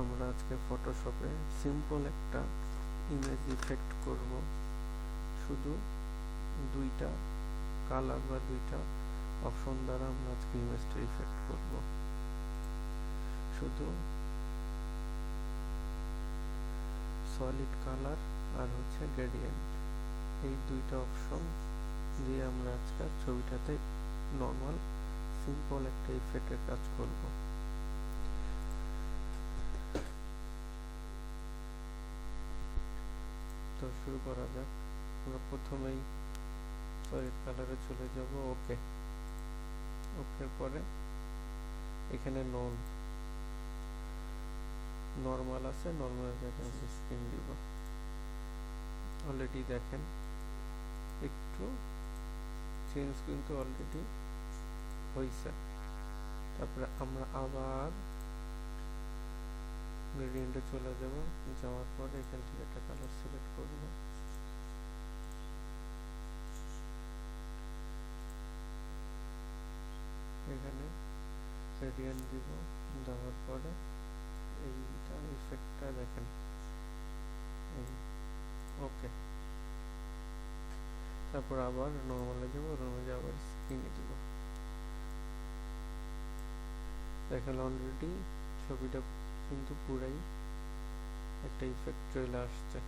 আমরা আজকে ফটোশপে সিম্পল একটা ইমেজ ইফেক্ট করব। শুধু দুইটা কালার বা দুইটা অপশন দ্বারা আমরা আজকে ইমেজটা ইফেক্ট করব। শুধু সলিড কালার আর হচ্ছে গ্রেডিয়েন্ট, এই দুইটা অপশন দিয়ে আমরা আজকে ছবিটাতে নর্মাল সিম্পল একটা ইফেক্টের কাজ করব। তো শুরু করা যাক। আমরা প্রথমেই সলিড কালারে চলে যাব। ওকে, ওকের পরে এখানে নর্মাল আছে, নর্মাল জায়গায় আমি স্ক্রিন দিব। অলরেডি দেখেন একটু চেঞ্জ কিন্তু অলরেডি হয়েছে। তারপরে আমরা আবার গ্রেডিয়েন্টে চলে যাব। যাওয়ার পরে এখান থেকে একটা কালার সিলেক্ট করব। এখানে গ্রেডিয়েন্ট দিব, দেওয়ার পরে এইটা ইফেক্টটা দেখেন। ওকে, তারপর আবার নর্মালে যাব, নর্মালে আবার স্ক্রিনে দিব। দেখেন অলরেডি ছবিটা কিন্তু পুরাই একটা ইফেক্ট চলে আসছে।